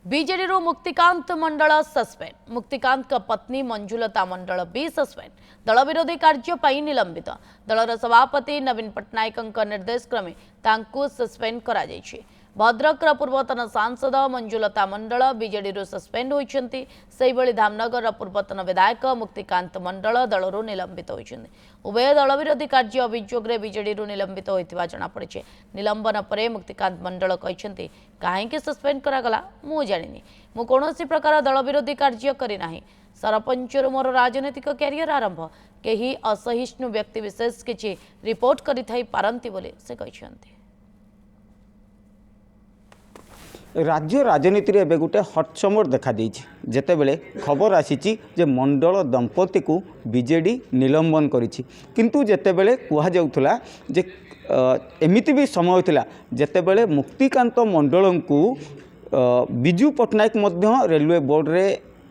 BJD Muktikanta मंडल suspend. Muktikanta का पत्नी मंजुलता मंडल भी सस्पेंड। दल विरोधी कार्य निलंबित। दलर सभापति नवीन पट्टनायक निर्देश क्रमे तांकु सस्पेंड करा जायछि। भद्रक पूर्वतन सांसद मंजुलता मंडल बीजेडी सस्पेंड होइछन्ति। सेहिभଳି धामनगर पूर्वतन विधायक मुक्तिकांत मंडल दलरू निलंबित होइछन्ति। उभय दल विरोधी कार्य अभियोग बीजेडी निलंबित होइतिबा जणा पड़िछे। निलंबन परे मुक्तिकांत मंडल कहिछन्ति काहेकि सस्पेंड करागला मु जानिनी, मु कोनोसी प्रकार दल विरोधी कार्य करि नाही। सरपंचर मोर राजनैतिक क्यारियर आरंभ। केही असहिष्णु व्यक्ति विशेष किछि रिपोर्ट करिथाई पारंती बोली से कहिछन्ति। राज्य राजनीति रे गोटे हटचमर देखा जेतेबेले खबर आसी मंडल दंपति को बीजेडी निलंबन करिछि। किंतु जेतेबेले कुहा जाउथला जे एमिति भी समय होता जेतेबेले मुक्तिकांत मंडल को बिजू पट्टनायक मध्य रेलवे बोर्ड रे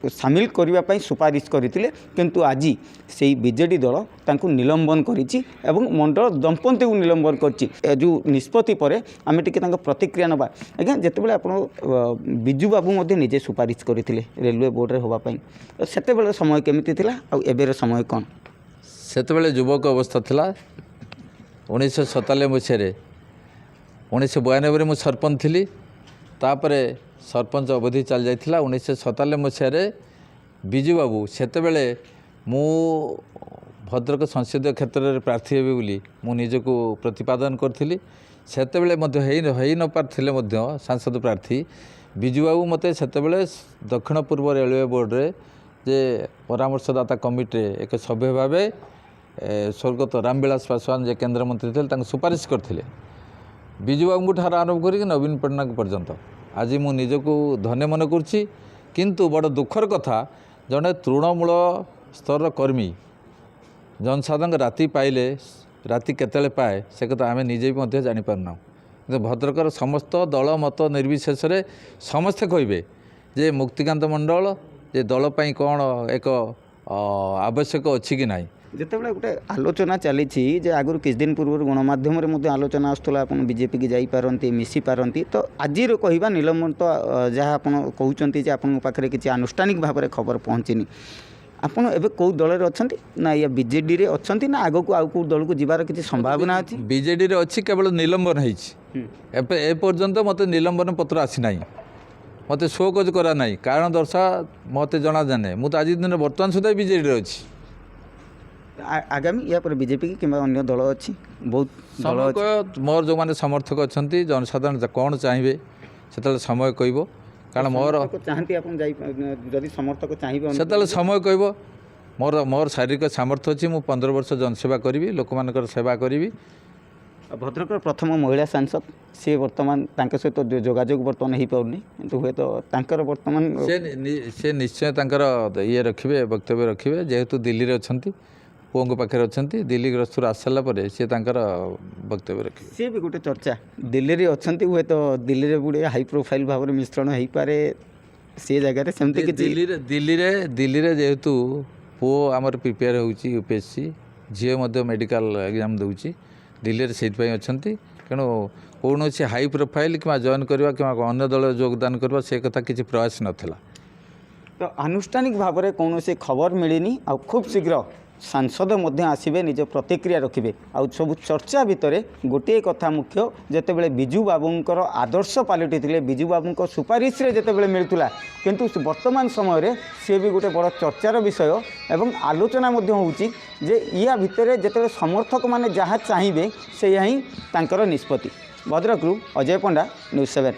सामिल करने सुपारिश करते, किंतु आज से बीजेडी दल तांको निलंबन करिछि एवं मंडल दंपति को निलंबन करछि। जो निष्पत्ति पर आम टी प्रतिक्रिया नवा। आज्ञा जितेबाला आप बिजू बाबू मध्य निजे सुपारिश करते रेलवे बोर्ड रे होबाई, सेतेबेले समय केमिति थिला आ एबेर समय कौन? सेतेबेले युवक अवस्था थिला। 1997 मसीह 1992 में सरपंच थी। तापरे सरपंच अवधि चल जाइथिला। 1997 मसीह बिजू बाबू सेतेबेले मु भद्रक संसदीय क्षेत्र में प्रार्थी हेबी बोली मु निजको प्रतिपादन करथिली। सेतेबेले मध्य हेई न पारथिले मध्य सांसद प्रार्थी बिजू बाबू मते सेतेबेले दक्षिण पूर्व रेलवे बोर्ड रे जे परामर्शदाता कमिटी एक सभ्य भावे स्वर्गत रामविलास पासवान जे केंद्र मंत्री थे सुपारिश करथिले। बिजू बाबू ठार आरंभ करी नवीन पट्टनायक पर्यंत आज मु निजको धन्य मन करछि। किंतु बड़ दुखर कथा जड़े तृणमूल स्तर कर्मी जनसाधारण राति पाइले राति केतले पाए से कथा आम निजे भी जापारना। भद्रकर समस्त दल मत निर्विशेष समस्ते कहे जे मुक्तिकांत मंडल जे दल पाई कौन एक आवश्यक अच्छी कि ना। जितेबाला गोटे आलोचना चली आगुरी किछ दिन पूर्व गणमाध्यम आलोचना आसूला आप बीजेपी की जापारती मिसी पारती, तो आज कहवा निलंबन तो जहाँ आप कहते आपन पाखे किसी आनुष्ठानिक भाव में खबर पहुँचनी। आपड़ एवं कौ दल अच्छा ना या बीजेडी रे अच्छा ना आग को आउ दल को जीवार किसी संभावना अच्छी? बीजेडी रे अच्छी केवल निलंबन होपर्यंत मत निलंबन पत्र आसी ना, मत शोकज करा ना कारण दर्शा मत जना जाने मुझे आज दिन बर्तमान सुधा बीजेडी रे अच्छी। आगामी या पर बीजेपी की किंबा अन्य दल अच्छी बहुत दल मोर जो मैंने समर्थक अच्छा जनसाधारण कौन चाहिए से समय कहब कारण मोर चाहती जदि समर्थक चाहिए से समय कहब मोर मोर शारीरिक सामर्थ्य अच्छी। मुझे 15 वर्ष जनसेवा करी लोक मान सेवा करी। भद्रक प्रथम महिला सांसद सी बर्तमान सहित जोगाजोग बर्तमान हो पारनी, किंतु हे तो बर्तमान से निश्चय ये रखिए वक्तव्य रखिए जेहेतु दिल्ली रे अच्छा पुओं पाखे अच्छा दिल्ली ग्रस्त आस सारा सी वक्तव्य रखिए। सी भी गोटे चर्चा दिल्ली रे अच्छा हुए तो दिल्ली रे गोटे हाई प्रोफाइल भाव में मिश्रण हो पारे सी जगह सेमती दिल्ली रे जेहेतु पुओ आमर प्रिपेयर होउची यूपीएससी झील मेडिकल एग्जाम दूची दिल्ली से अच्छा तेणु कौन हाई प्रोफाइल कि जॉइन करवा कि अन्य दल योगदान करवा से कथा किसी प्रयास नाला। तो आनुष्ठानिक भाव में कौन से खबर मिलनी आ खूब शीघ्र सांसद मध्य आसबे निज प्रतिक्रिया रखिए। आउ सब चर्चा भितर गोटे कथा मुख्य जितेबाला बिजू बाबूंकर आदर्श पलटि बिजू बाबू सुपारिश जितेबाला मिलूला, किंतु वर्तमान समय सी भी गोटे बड़ चर्चार विषय एवं आलोचना होउची जे या भितर जिते समर्थक माने जहाँ चाहिए से ही निष्पत्ति। भद्रकरू अजय पंडा, न्यूज़ 7।